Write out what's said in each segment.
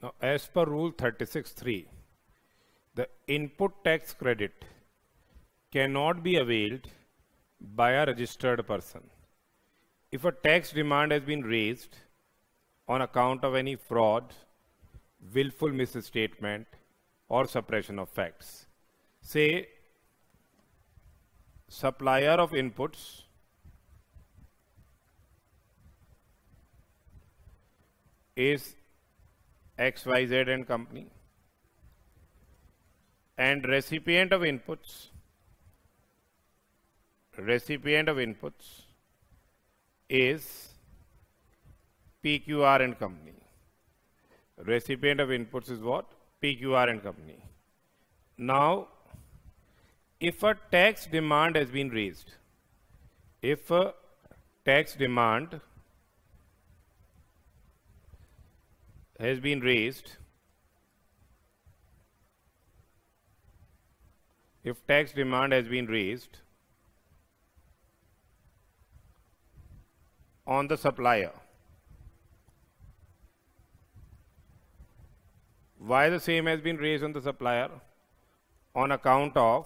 Now, as per Rule 36(3), the input tax credit cannot be availed by a registered person if a tax demand has been raised on account of any fraud, willful misstatement, or suppression of facts. Say, supplier of inputs is XYZ and company, and recipient of inputs is PQR and company. Recipient of inputs is what? PQR and company. Now, if a tax demand has been raised, if a tax demand has been raised, if tax demand has been raised on the supplier, why the same has been raised on the supplier? On account of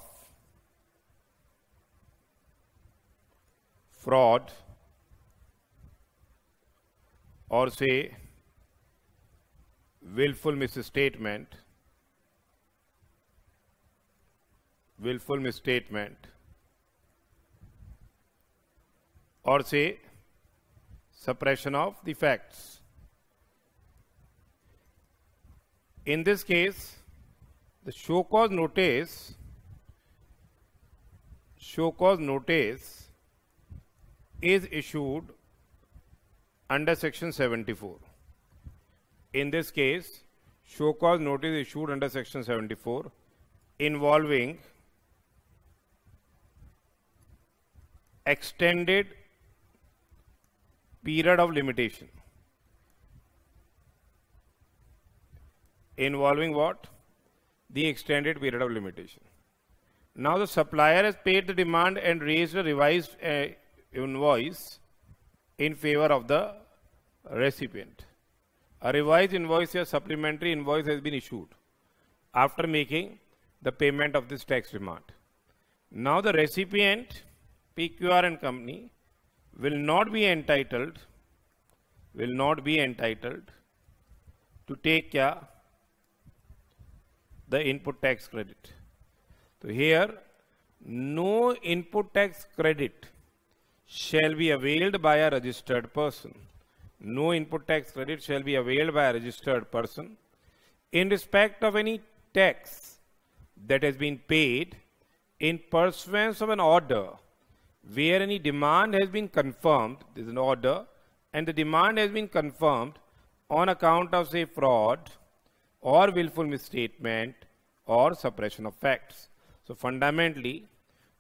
fraud, or say willful misstatement, or say suppression of the facts. In this case, the show cause notice is issued under section 74. In this case, show cause notice issued under section 74 involving extended period of limitation. Involving what? The extended period of limitation. Now the supplier has paid the demand and raised a revised invoice in favor of the recipient. A revised invoice or supplementary invoice has been issued after making the payment of this tax demand. Now the recipient, PQR and company, will not be entitled to take the input tax credit. So here, no input tax credit shall be availed by a registered person. No input tax credit shall be availed by a registered person in respect of any tax that has been paid in pursuance of an order where any demand has been confirmed. There is an order and the demand has been confirmed on account of, say, fraud or willful misstatement or suppression of facts. So fundamentally,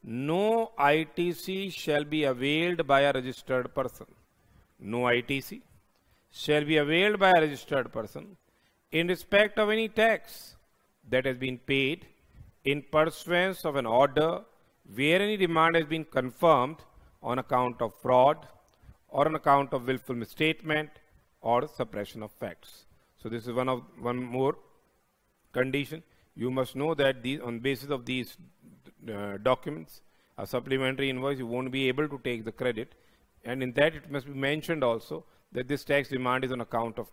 no ITC shall be availed by a registered person. No ITC shall be availed by a registered person in respect of any tax that has been paid in pursuance of an order where any demand has been confirmed on account of fraud or on account of willful misstatement or suppression of facts. So this is one more condition. You must know that on basis of these documents, a supplementary invoice, you won't be able to take the credit, and in that it must be mentioned also that this tax demand is on account of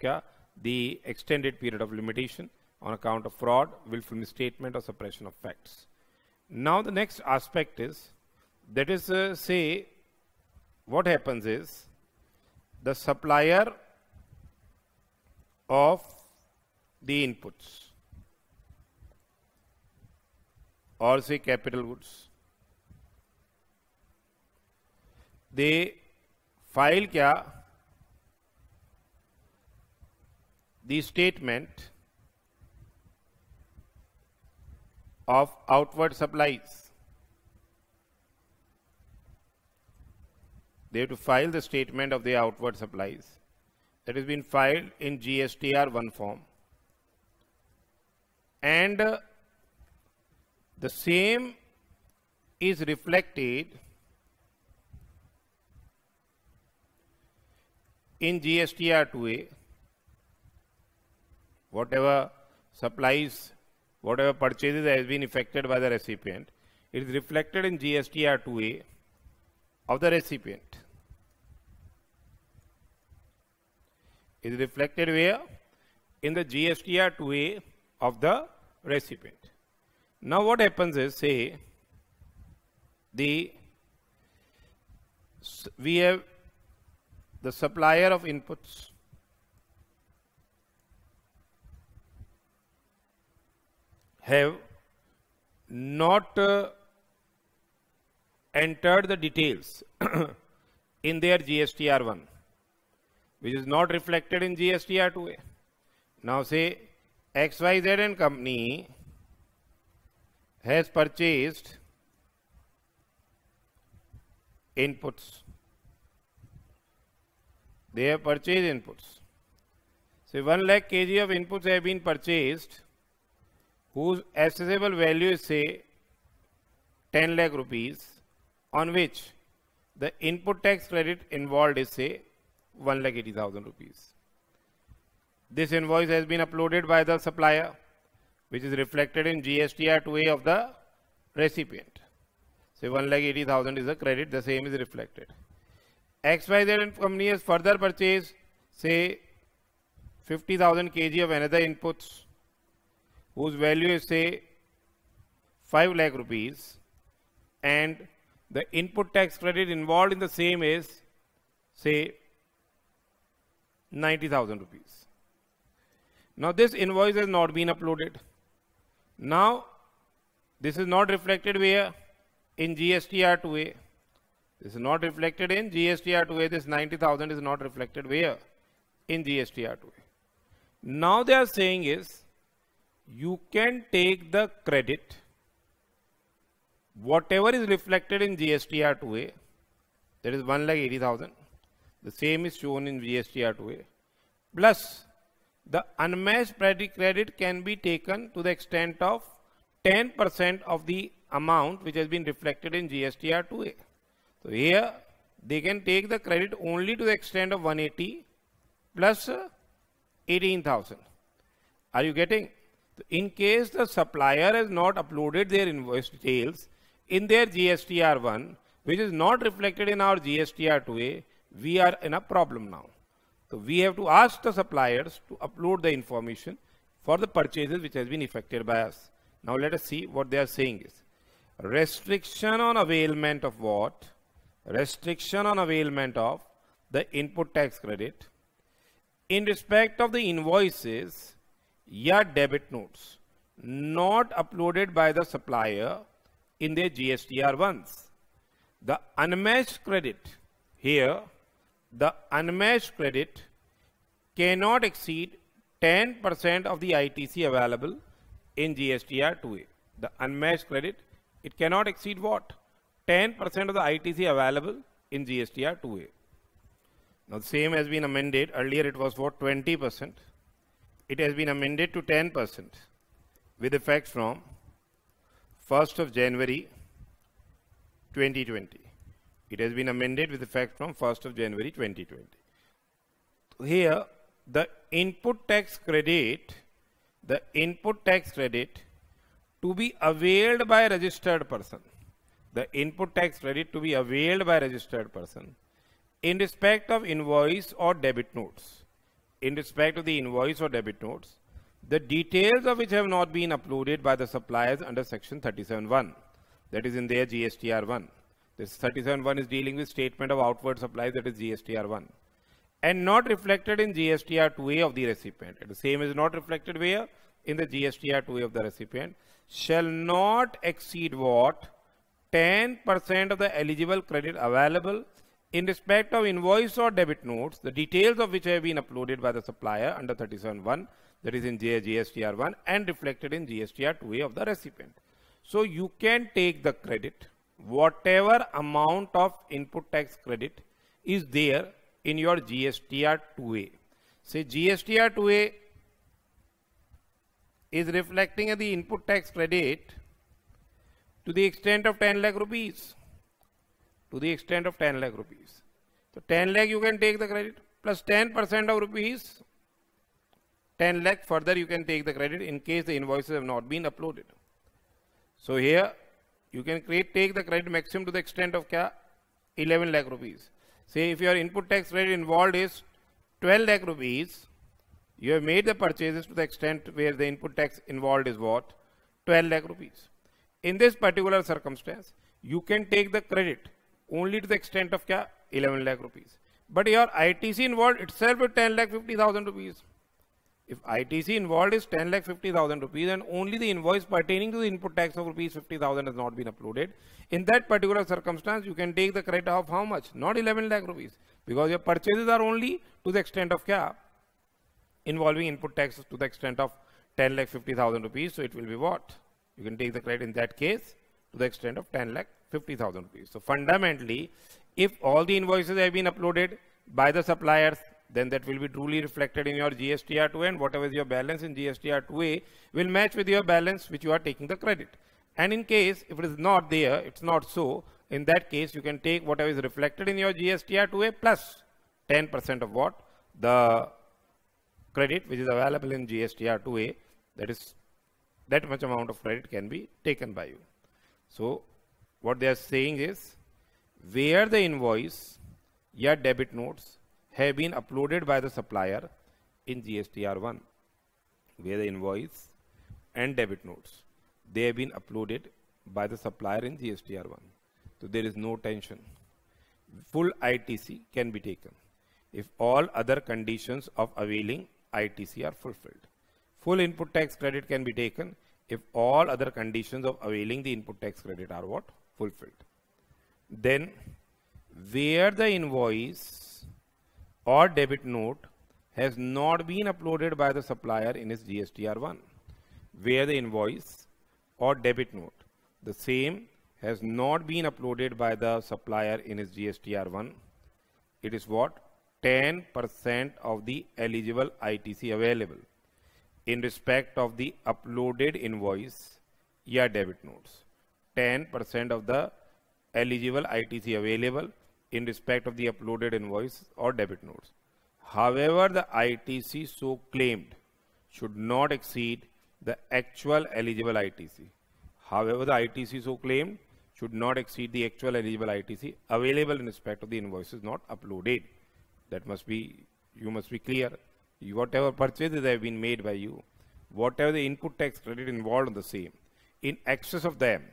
the extended period of limitation, on account of fraud, willful misstatement or suppression of facts. Now the next aspect is, that is say what happens is the supplier of the inputs or say capital goods, they file the statement of outward supplies. They have to file the statement of the outward supplies that has been filed in GSTR1 form, and the same is reflected in GSTR2A whatever supplies, whatever purchases has been effected by the recipient, it is reflected in GSTR 2A of the recipient. Is reflected where? In the GSTR 2A of the recipient. Now what happens is, say, we have the supplier of inputs, have not entered the details in their GSTR 1, which is not reflected in GSTR 2A. Now say XYZ and company has purchased inputs. They have purchased inputs. Say 1 lakh kg of inputs have been purchased, whose assessable value is, say, 10 lakh rupees, on which the input tax credit involved is, say, 1,80,000 rupees. This invoice has been uploaded by the supplier, which is reflected in GSTR 2A of the recipient. Say 1,80,000 is a credit, the same is reflected. XYZ company has further purchased, say, 50,000 kg of another inputs, whose value is, say, 5 lakh rupees, and the input tax credit involved in the same is, say, 90,000 rupees. Now this invoice has not been uploaded. Now this is not reflected where? In GSTR 2A. This is not reflected in GSTR 2A. This 90,000 is not reflected where? In GSTR 2A. Now they are saying is, you can take the credit, whatever is reflected in GSTR 2A, that is 1,80,000, the same is shown in GSTR 2A, plus the unmatched credit can be taken to the extent of 10% of the amount which has been reflected in GSTR 2A. So here they can take the credit only to the extent of 180 plus 18,000. Are you getting? In case the supplier has not uploaded their invoice details in their GSTR 1, which is not reflected in our GSTR 2A, we are in a problem now. So we have to ask the suppliers to upload the information for the purchases which has been effected by us. Now let us see what they are saying is. Restriction on availment of what? Restriction on availment of the input tax credit in respect of the invoices या debit notes not uploaded by the supplier in their GSTR 1s. The unmatched credit here, the unmatched credit cannot exceed 10% of the ITC available in GSTR 2A. The unmatched credit, it cannot exceed what? 10% of the ITC available in GSTR 2A. Now the same has been amended. Earlier it was for 20%. It has been amended to 10% with effect from 1st of January 2020. It has been amended with effect from 1st of January 2020. Here the input tax credit to be availed by a registered person. The input tax credit to be availed by a registered person in respect of invoice or debit notes. In respect of the invoice or debit notes, the details of which have not been uploaded by the suppliers under section 37(1), that is in their GSTR 1. This 37(1) is dealing with statement of outward supplies, that is GSTR 1, and not reflected in GSTR 2A of the recipient. And the same is not reflected where? In the GSTR 2A of the recipient, shall not exceed what? 10% of the eligible credit available in respect of invoice or debit notes, the details of which have been uploaded by the supplier under 37(1), that is in GSTR 1, and reflected in GSTR 2A of the recipient. So you can take the credit, whatever amount of input tax credit is there in your GSTR 2A. Say GSTR 2A is reflecting the input tax credit to the extent of 10 lakh rupees. To the extent of 10 lakh rupees. So 10 lakh you can take the credit plus 10% of rupees 10 lakh, further you can take the credit in case the invoices have not been uploaded. So here you can take the credit maximum to the extent of 11 lakh rupees. Say if your input tax credit involved is 12 lakh rupees, you have made the purchases to the extent where the input tax involved is what? 12 lakh rupees. In this particular circumstance, you can take the credit only to the extent of 11 lakh rupees. But your ITC involved itself is 10 lakh 50,000 rupees. If ITC involved is 10 lakh 50,000 rupees and only the invoice pertaining to the input tax of rupees 50,000 has not been uploaded, in that particular circumstance, you can take the credit of how much? Not 11 lakh rupees, because your purchases are only to the extent of involving input taxes to the extent of 10 lakh 50,000 rupees. So it will be what? You can take the credit in that case to the extent of 10 lakh 50,000 rupees. So fundamentally, if all the invoices have been uploaded by the suppliers, then that will be truly reflected in your GSTR2A, and whatever is your balance in GSTR2A will match with your balance which you are taking the credit. And in case if it is not there, it's not so, in that case you can take whatever is reflected in your GSTR2A plus 10% of what? The credit which is available in GSTR2A, that is that much amount of credit can be taken by you. So what they are saying is, where the invoice or debit notes have been uploaded by the supplier in GSTR1, where the invoice and debit notes, they have been uploaded by the supplier in GSTR1. So there is no tension. Full ITC can be taken if all other conditions of availing ITC are fulfilled. Full input tax credit can be taken if all other conditions of availing the input tax credit are what? Fulfilled. Then, where the invoice or debit note has not been uploaded by the supplier in his GSTR1, where the invoice or debit note, the same has not been uploaded by the supplier in his GSTR1, it is what? 10% of the eligible ITC available in respect of the uploaded invoice or debit notes. 10% of the eligible ITC available in respect of the uploaded invoice or debit notes. However, the ITC so claimed should not exceed the actual eligible ITC. However, the ITC so claimed should not exceed the actual eligible ITC available in respect of the invoices not uploaded. That must be, you must be clear. Whatever purchases have been made by you, whatever the input tax credit involved in the same, in excess of them,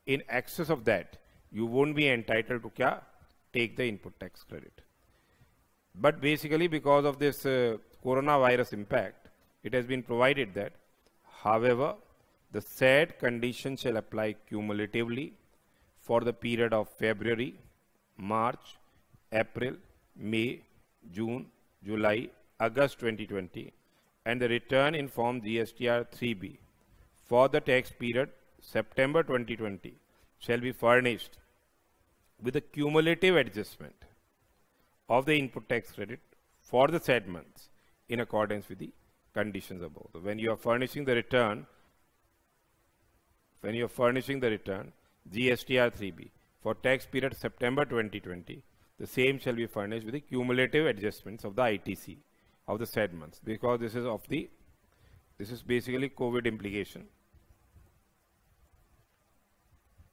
in excess of that, you won't be entitled to take the input tax credit. But basically, because of this coronavirus impact, it has been provided that, however, the said condition shall apply cumulatively for the period of February, March, April, May, June, July, August 2020, and the return in Form GSTR 3B for the tax period September 2020 shall be furnished with a cumulative adjustment of the input tax credit for the said months in accordance with the conditions above. So when you are furnishing the return, GSTR 3B for tax period September 2020, the same shall be furnished with the cumulative adjustments of the ITC of the said months, because this is basically COVID implication.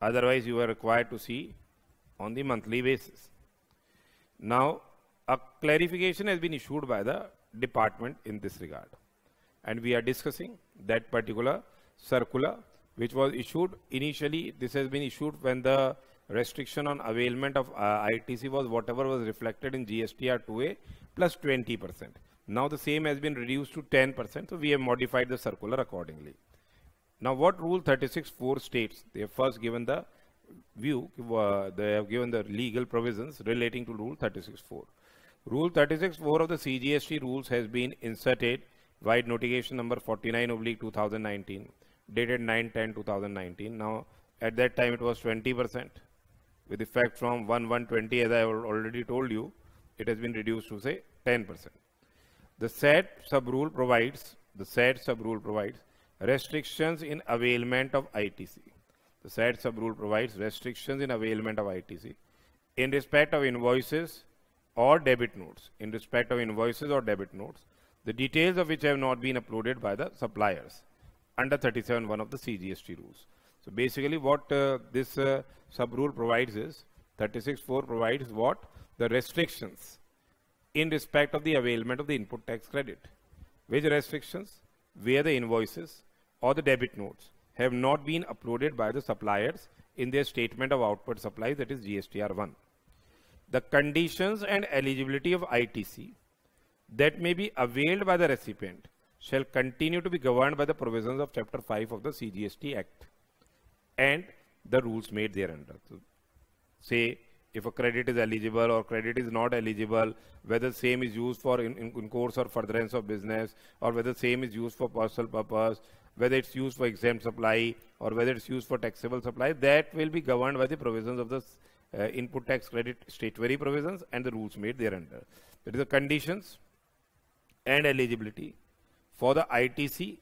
Otherwise, you are required to see on the monthly basis. Now, a clarification has been issued by the department in this regard, and we are discussing that particular circular which was issued initially. This has been issued when the restriction on availment of ITC was whatever was reflected in GSTR2A plus 20%. Now the same has been reduced to 10%, so we have modified the circular accordingly. Now what Rule 36(4) states, they have first given the view, they have given the legal provisions relating to Rule 36(4). Rule 36(4) of the CGST rules has been inserted Wide Notification number 49/2019, dated 9/10/2019. Now at that time it was 20%. With effect from 1/1/20, as I already told you, it has been reduced to say 10%. The said sub-rule provides restrictions in availment of ITC. The said sub-rule provides restrictions in availment of ITC in respect of invoices or debit notes. In respect of invoices or debit notes, the details of which have not been uploaded by the suppliers under 37(1) of the CGST rules. So basically what this sub-rule provides is, 36(4) provides what? The restrictions in respect of the availment of the input tax credit. Which restrictions? Where the invoices or the debit notes have not been uploaded by the suppliers in their statement of output supplies, that is GSTR1. The conditions and eligibility of ITC that may be availed by the recipient shall continue to be governed by the provisions of Chapter 5 of the CGST Act and the rules made thereunder. So, say if a credit is eligible or credit is not eligible, whether same is used for in course or furtherance of business, or whether same is used for personal purpose, whether it's used for exempt supply or whether it's used for taxable supply, that will be governed by the provisions of the input tax credit statutory provisions and the rules made thereunder. That is the conditions and eligibility for the ITC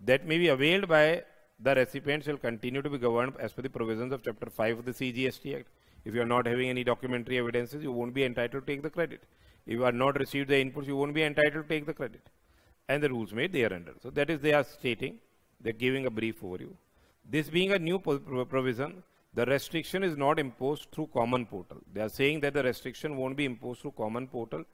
that may be availed by the recipient shall continue to be governed as per the provisions of Chapter 5 of the CGST Act. If you are not having any documentary evidences, you won't be entitled to take the credit. If you are not received the inputs, you won't be entitled to take the credit. And the rules made thereunder. So that is, they are stating, they're giving a brief overview. This being a new provision, the restriction is not imposed through common portal. They are saying that the restriction won't be imposed through common portal,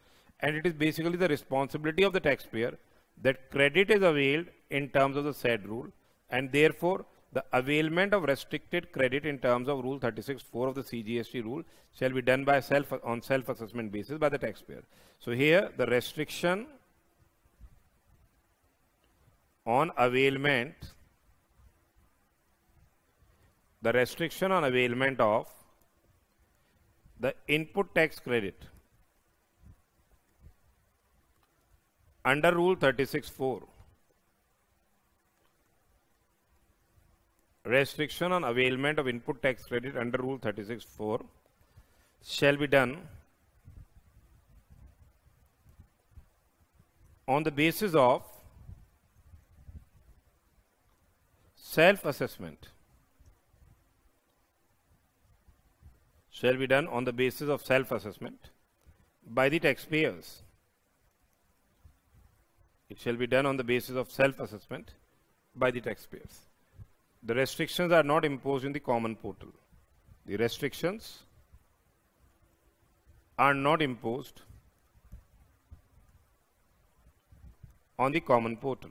and it is basically the responsibility of the taxpayer that credit is availed in terms of the said rule, and therefore the availment of restricted credit in terms of Rule 36(4) of the CGST rule shall be done by on self-assessment basis by the taxpayer. So here the restriction on availment, of the input tax credit under Rule 36(4), restriction on availment of input tax credit under Rule 36(4) shall be done on the basis of self-assessment. Shall be done on the basis of self-assessment by the taxpayers. It shall be done on the basis of self-assessment by the taxpayers. The restrictions are not imposed in the common portal. The restrictions are not imposed on the common portal.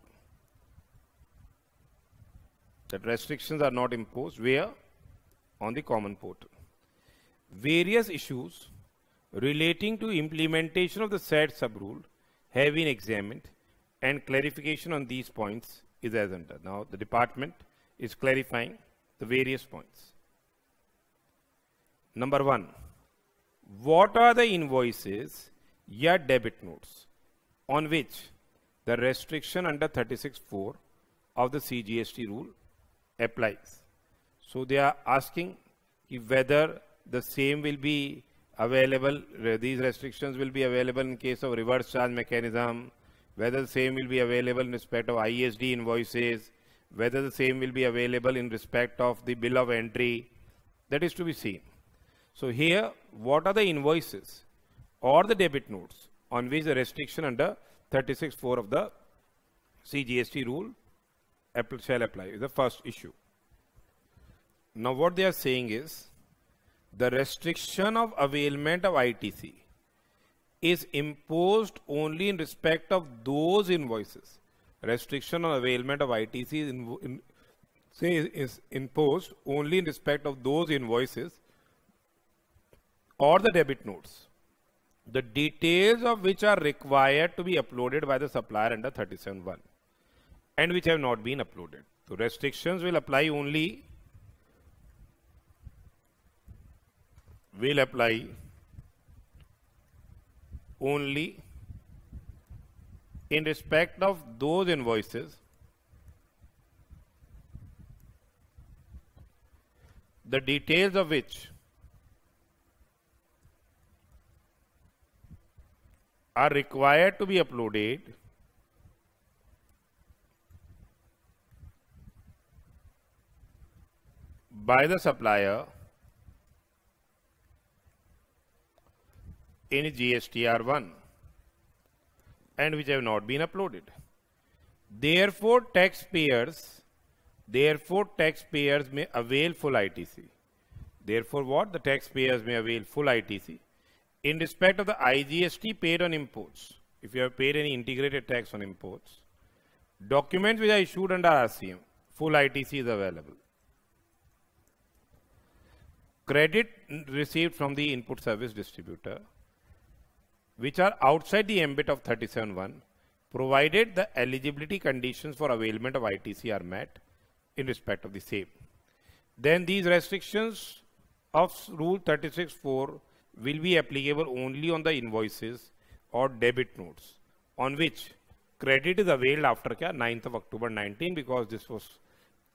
That restrictions are not imposed where? On the common portal. Various issues relating to implementation of the said sub-rule have been examined, and clarification on these points is as under. Now the department is clarifying the various points. Number 1, what are the invoices or debit notes on which the restriction under 36(4) of the CGST rule applies? So they are asking whether the same will be available, these restrictions will be available in case of reverse charge mechanism, whether the same will be available in respect of ISD invoices, whether the same will be available in respect of the bill of entry. That is to be seen. So here, what are the invoices or the debit notes on which the restriction under 36(4) of the CGST rule shall apply is the first issue. Now what they are saying is, the restriction of availment of ITC is imposed only in respect of those invoices. Restriction on availment of ITC is imposed only in respect of those invoices or the debit notes, the details of which are required to be uploaded by the supplier under 37(1) and which have not been uploaded. So restrictions will apply only in respect of those invoices, the details of which are required to be uploaded by the supplier in GSTR1. and which have not been uploaded. Therefore, taxpayers may avail full ITC. Therefore, what? The taxpayers may avail full ITC in respect of the IGST paid on imports. If you have paid any integrated tax on imports, documents which are issued under RCM, full ITC is available. Credit received from the input service distributor, which are outside the ambit of 37(1), provided the eligibility conditions for availment of ITC are met in respect of the same. Then these restrictions of Rule 36(4) will be applicable only on the invoices or debit notes on which credit is availed after 9th of October 19, because this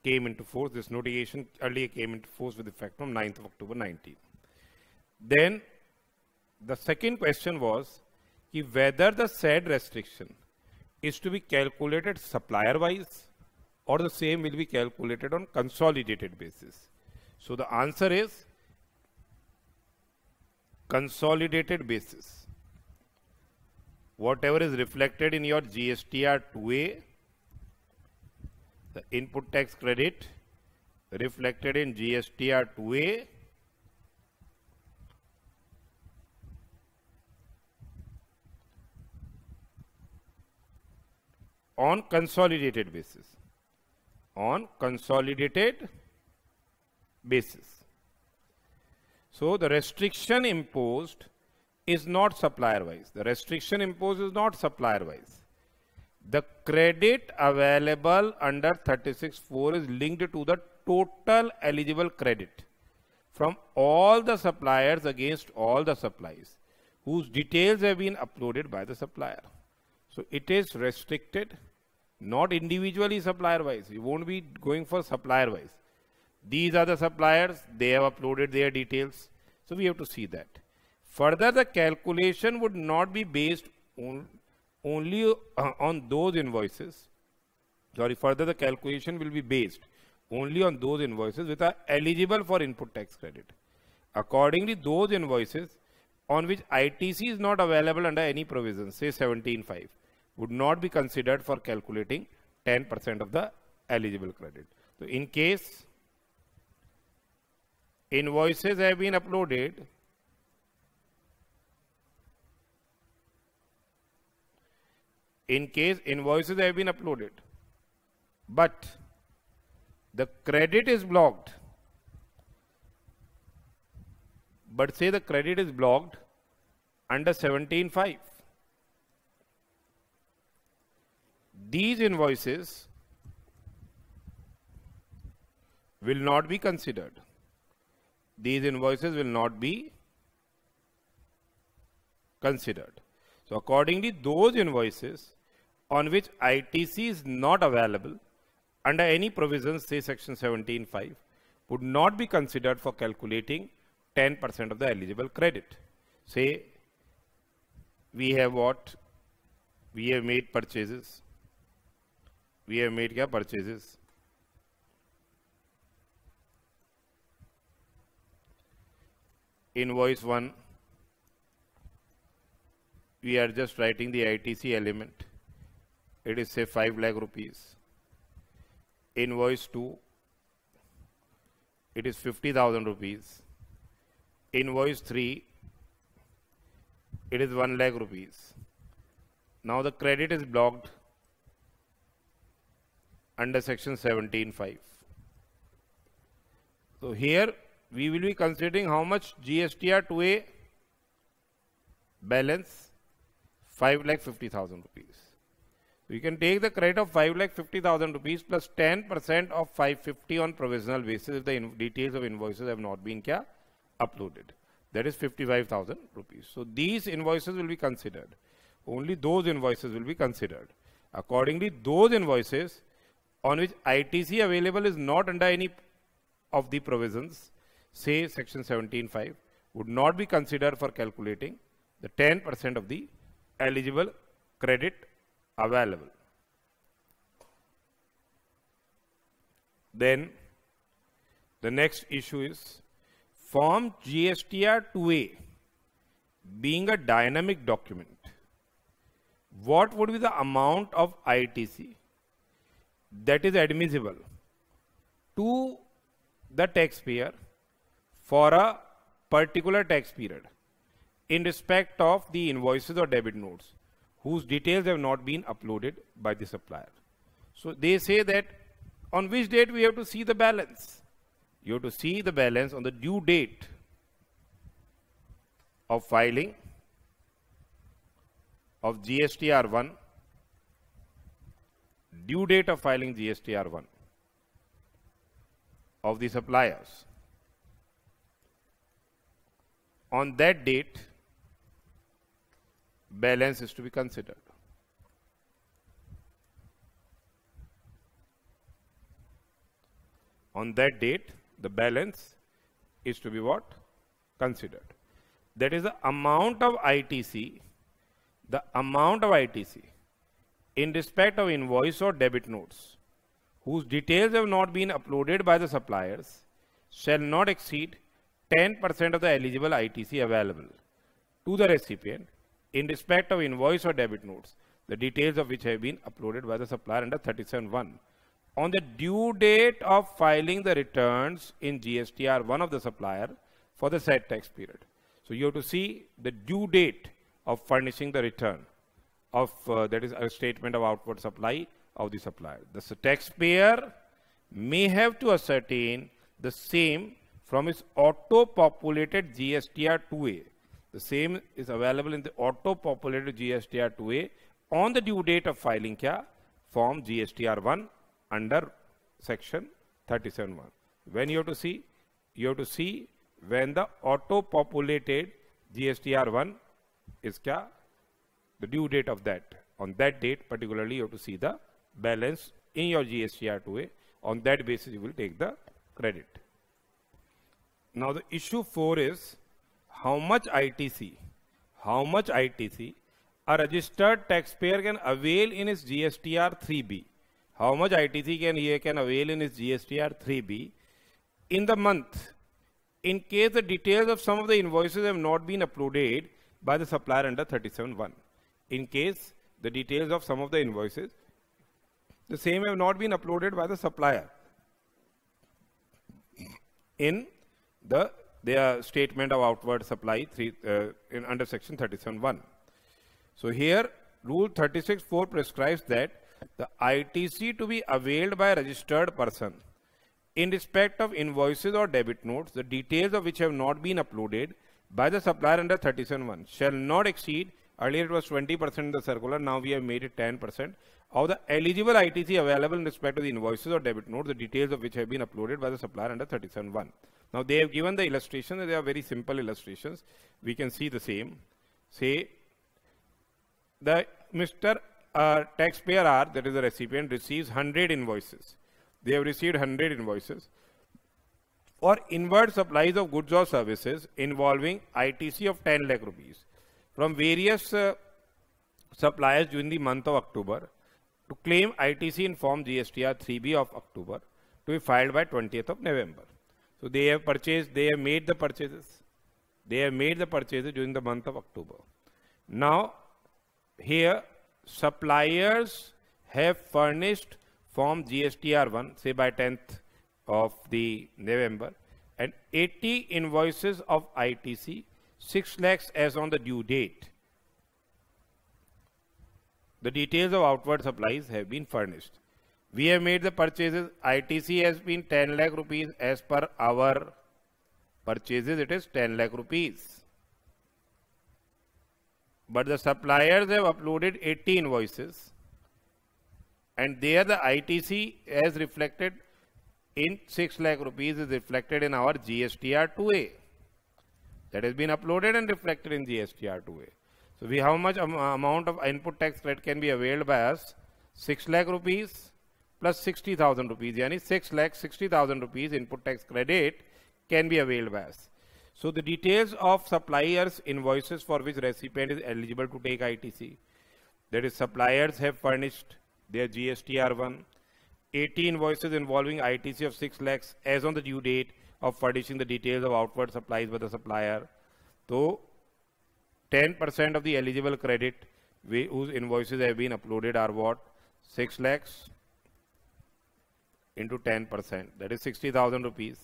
came into force, this notification earlier came into force with effect from 9th of October 19. Then the second question was whether the said restriction is to be calculated supplier wise or the same will be calculated on consolidated basis. So the answer is consolidated basis. Whatever is reflected in your GSTR 2A, the input tax credit reflected in GSTR 2A on consolidated basis. On consolidated basis. So the restriction imposed is not supplier wise. The restriction imposed is not supplier wise. The credit available under 36(4) is linked to the total eligible credit from all the suppliers against all the supplies whose details have been uploaded by the supplier. So it is restricted, not individually supplier wise. You won't be going for supplier wise. These are the suppliers, they have uploaded their details. So we have to see that. Further, the calculation would not be based only on those invoices. Further the calculation will be based only on those invoices which are eligible for input tax credit. Accordingly, those invoices on which ITC is not available under any provision, say 17(5), would not be considered for calculating 10% of the eligible credit. So in case invoices have been uploaded, but the credit is blocked, but say the credit is blocked under 17(5), these invoices will not be considered. These invoices will not be considered. So accordingly, those invoices on which ITC is not available under any provisions, say section 17(5), would not be considered for calculating 10% of the eligible credit. Say we have what? We have made purchases. We have made purchases. Invoice 1, we are just writing the ITC element. It is say 5 lakh rupees. Invoice 2, it is 50,000 rupees. Invoice 3, it is 1 lakh rupees. Now the credit is blocked under section 17(5). So here we will be considering how much GSTR 2A balance, 5,50,000 rupees. So you can take the credit of 5,50,000 rupees plus 10% of 550 on provisional basis if the details of invoices have not been uploaded. That is 55,000 rupees. So these invoices will be considered. Only those invoices will be considered. Accordingly, those invoices on which ITC available is not under any of the provisions, say section 17(5), would not be considered for calculating the 10% of the eligible credit available. Then the next issue is Form GSTR 2A being a dynamic document what would be the amount of ITC that is admissible to the taxpayer for a particular tax period in respect of the invoices or debit notes whose details have not been uploaded by the supplier. So they say that on which date we have to see the balance. You have to see the balance on the due date of filing of GSTR1, due date of filing GSTR1 of the suppliers. On that date, balance is to be considered. On that date, the balance is to be what? Considered. That is the amount of ITC, in respect of invoice or debit notes whose details have not been uploaded by the suppliers shall not exceed 10% of the eligible ITC available to the recipient in respect of invoice or debit notes, the details of which have been uploaded by the supplier under 37(1) on the due date of filing the returns in GSTR1 of the supplier for the said tax period. So you have to see the due date of furnishing the return of that is a statement of outward supply of the supplier. The taxpayer may have to ascertain the same from his auto-populated GSTR2A. The same is available in the auto-populated GSTR2A on the due date of filing form GSTR1 under section 37(1). When you have to see? You have to see when the auto-populated GSTR1 is the due date of that. On that date particularly you have to see the balance in your GSTR2A. On that basis you will take the credit. Now the issue 4 is how much ITC a registered taxpayer can avail in his GSTR3B. How much ITC he can avail in his GSTR3B in the month in case the details of some of the invoices have not been uploaded by the supplier under 37(1). In case the details of some of the invoices, the same have not been uploaded by the supplier in their statement of outward supply under section 37(1). So here rule 36(4) prescribes that the ITC to be availed by a registered person in respect of invoices or debit notes, the details of which have not been uploaded by the supplier under 37(1) shall not exceed, earlier it was 20% in the circular, now we have made it 10%, of the eligible ITC available in respect of the invoices or debit notes, the details of which have been uploaded by the supplier under 37(1). Now they have given the illustrations, they are very simple illustrations. We can see the same. Say, the Mr. Taxpayer R, that is the recipient, receives 100 invoices. They have received 100 invoices for inward supplies of goods or services involving ITC of 10 lakh rupees from various suppliers during the month of October to claim ITC in form GSTR 3B of October to be filed by 20th of November. So they have made the purchases. They have made the purchases during the month of October. Now, here, suppliers have furnished form GSTR1, say by 10th of the November, and 80 invoices of ITC, 6 lakhs as on the due date. The details of outward supplies have been furnished. We have made the purchases. ITC has been 10 lakh rupees as per our purchases. It is 10 lakh rupees. But the suppliers have uploaded 80 invoices. And there the ITC as reflected in 6 lakh rupees is reflected in our GSTR2A. That has been uploaded and reflected in GSTR2A. So how much amount of input tax credit can be availed by us? 6 lakh rupees plus 60,000 rupees. Yani 6 lakh 60,000 rupees input tax credit can be availed by us. So the details of suppliers' invoices for which recipient is eligible to take ITC. That is, suppliers have furnished their GSTR1, 80 invoices involving ITC of 6 lakhs as on the due date of furnishing the details of outward supplies by the supplier. So 10% of the eligible credit whose invoices have been uploaded are what? 6 lakhs into 10%, that is 60,000 rupees.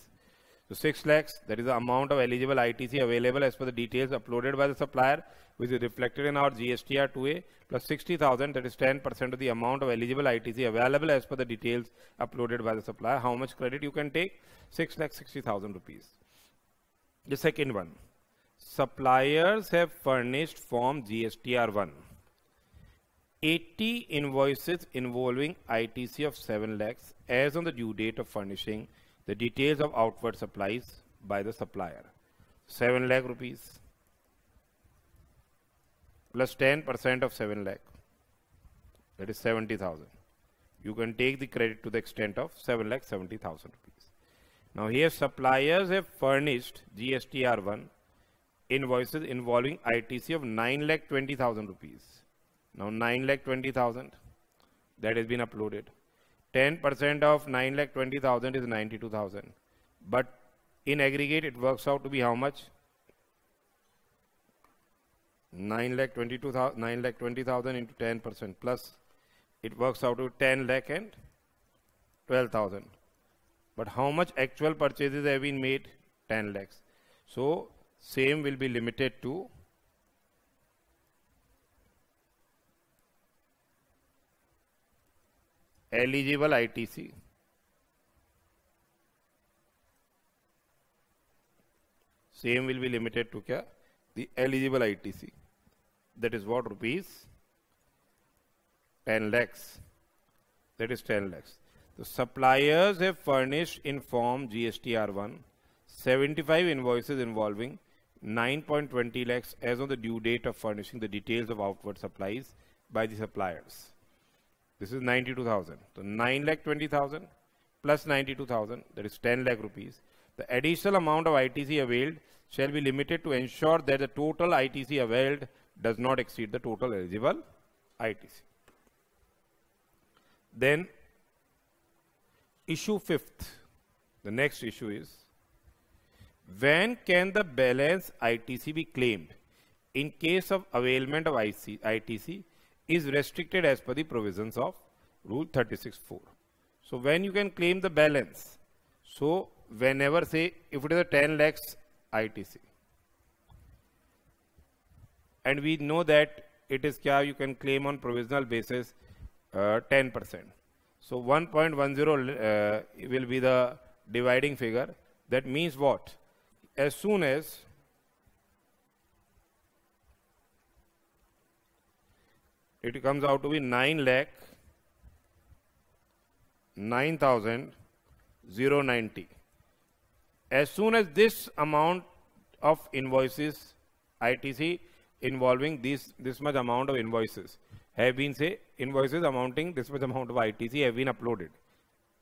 So 6 lakhs, that is the amount of eligible ITC available as per the details uploaded by the supplier, which is reflected in our GSTR 2A, plus 60,000, that is 10% of the amount of eligible ITC available as per the details uploaded by the supplier. How much credit you can take? 6,60,000 rupees. The second one, suppliers have furnished form GSTR 1. 80 invoices involving ITC of 7 lakhs as on the due date of furnishing the details of outward supplies by the supplier. 7 lakh rupees plus 10% of 7 lakh, that is 70,000. You can take the credit to the extent of 7,70,000 rupees. Now here suppliers have furnished GSTR 1 invoices involving ITC of 9,20,000 rupees. Now 9,20,000, that has been uploaded. 10% of 9,20,000 is 92,000. But in aggregate it works out to be how much? 9,20,000 into 10% plus it works out to 10 lakh and 12,000. But how much actual purchases have been made? 10 lakhs. So same will be limited to eligible ITC. Same will be limited to kya? The eligible ITC. That is what? Rupees 10 lakhs. That is 10 lakhs. The suppliers have furnished in form GSTR 1 75 invoices involving 9.20 lakhs as on the due date of furnishing the details of outward supplies by the suppliers. This is 92,000. So 9,20,000 plus 92,000, that is 10 lakh rupees. The additional amount of ITC availed shall be limited to ensure that the total ITC availed does not exceed the total eligible ITC. Then issue 5th. The next issue is, when can the balance ITC be claimed in case of availment of ITC is restricted as per the provisions of Rule 36(4). So when you can claim the balance? So whenever, say, if it is a 10 lakhs ITC, and we know that it is kya, you can claim on provisional basis 10%. So 1.10 will be the dividing figure. That means what? As soon as it comes out to be 9,09,090. As soon as this amount of invoices, ITC involving this much amount of invoices have been, say, invoices amounting this much amount of ITC have been uploaded,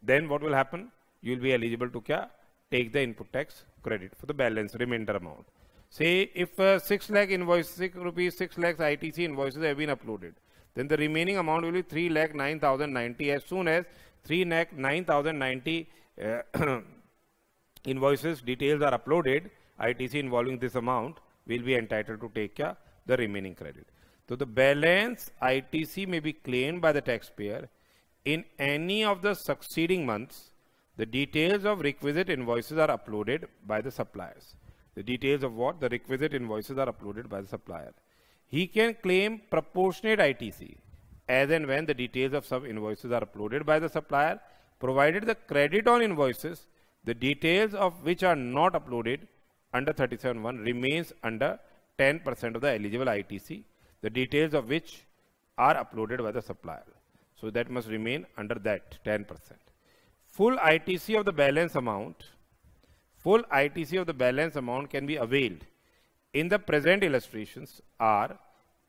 then what will happen? You will be eligible to kya? Take the input tax credit for the balance remainder amount. Say if 6 lakh invoice, 6 lakhs ITC invoices have been uploaded, then the remaining amount will be 3,09,090. As soon as 3,09,090 invoices details are uploaded, ITC involving this amount will be entitled to take the remaining credit. So the balance ITC may be claimed by the taxpayer in any of the succeeding months. The details of requisite invoices are uploaded by the suppliers. The details of what? The requisite invoices are uploaded by the supplier. He can claim proportionate ITC as and when the details of some invoices are uploaded by the supplier, provided the credit on invoices, the details of which are not uploaded under 37(1) remains under 10% of the eligible ITC, the details of which are uploaded by the supplier. So that must remain under that 10%. Full ITC of the balance amount can be availed in the present illustrations are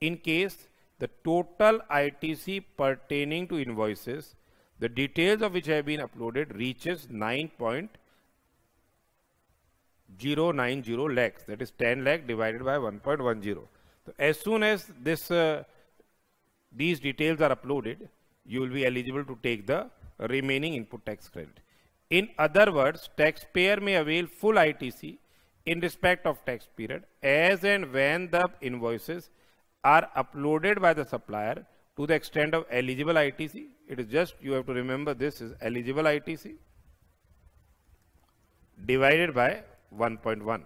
in case the total ITC pertaining to invoices, the details of which have been uploaded, reaches 9.090 lakhs, that is 10 lakh divided by 1.10. So as soon as these details are uploaded, you will be eligible to take the remaining input tax credit. In other words, taxpayer may avail full ITC in respect of tax period as and when the invoices are uploaded by the supplier to the extent of eligible ITC. It is just, you have to remember this is eligible ITC divided by 1.1.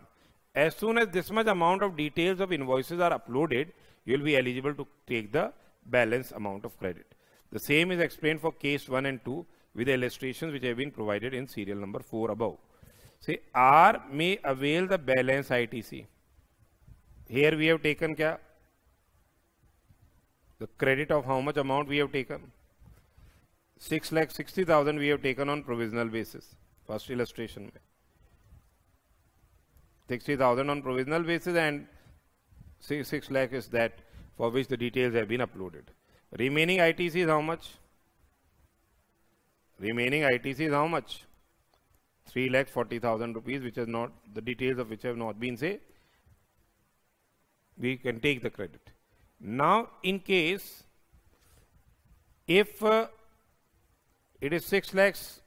As soon as this much amount of details of invoices are uploaded, you will be eligible to take the balance amount of credit. The same is explained for case 1 and 2 with the illustrations which have been provided in serial number 4 above. Say R may avail the balance ITC. Here we have taken kya? The credit of how much amount we have taken? 6,60,000 we have taken on provisional basis. First illustration mein. 60,000 on provisional basis and 6 lakh is that for which the details have been uploaded. Remaining ITC is how much? Remaining ITC is how much? 3,40,000 rupees, which is not, the details of which have not been, say, we can take the credit. Now, in case, if it is 6 lakhs,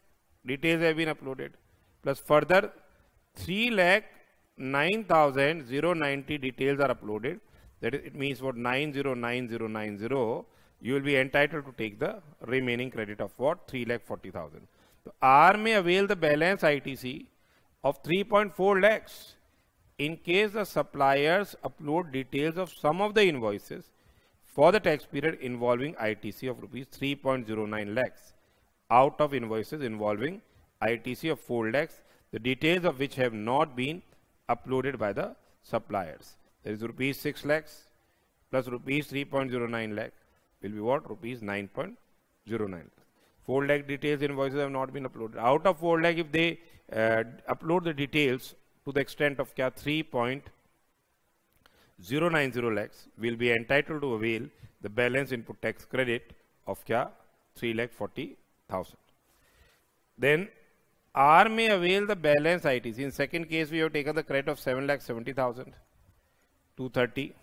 details have been uploaded, plus further 3,09,090 details are uploaded, that is, it means what 909090, you will be entitled to take the remaining credit of what? 3,40,000. So R may avail the balance ITC of 3.4 lakhs in case the suppliers upload details of some of the invoices for the tax period involving ITC of rupees 3.09 lakhs out of invoices involving ITC of 4 lakhs, the details of which have not been uploaded by the suppliers. There is rupees 6 lakhs plus rupees 3.09 lakh will be what? Rupees 9.09 lakh. 4 lakh details invoices have not been uploaded. Out of 4 lakh, if they upload the details to the extent of 3.090 lakhs, will be entitled to avail the balance input tax credit of 3,40,000. Then R may avail the balance ITC. In second case, we have taken the credit of 7,70,230.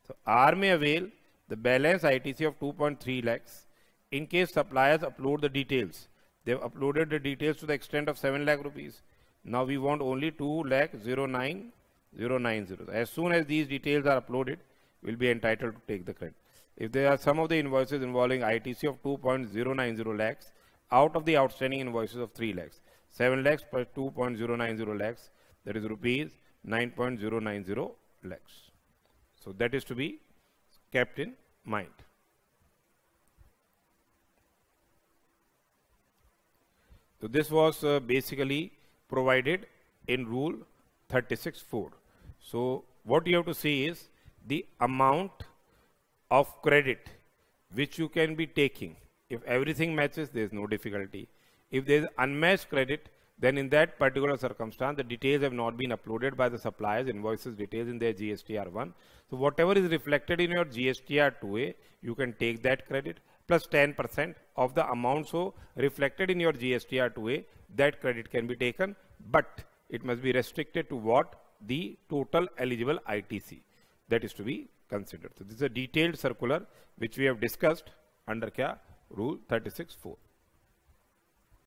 So R may avail the balance ITC of 2.3 lakhs in case suppliers upload the details. They have uploaded the details to the extent of 7 lakh rupees. Now we want only 2,09,090. As soon as these details are uploaded, we will be entitled to take the credit. If there are some of the invoices involving ITC of 2.090 lakhs out of the outstanding invoices of 3 lakhs, 7 lakhs per 2.090 lakhs, that is rupees 9.090 lakhs. So that is to be kept in mind. So this was basically provided in rule 36.4. So what you have to see is the amount of credit which you can be taking. If everything matches, there is no difficulty. If there is unmatched credit, then in that particular circumstance, the details have not been uploaded by the suppliers, invoices details in their GSTR1. So whatever is reflected in your GSTR2A, you can take that credit plus 10% of the amount so reflected in your GSTR2A, that credit can be taken, but it must be restricted to what? The total eligible ITC. That is to be considered. So this is a detailed circular which we have discussed under Rule 36.4.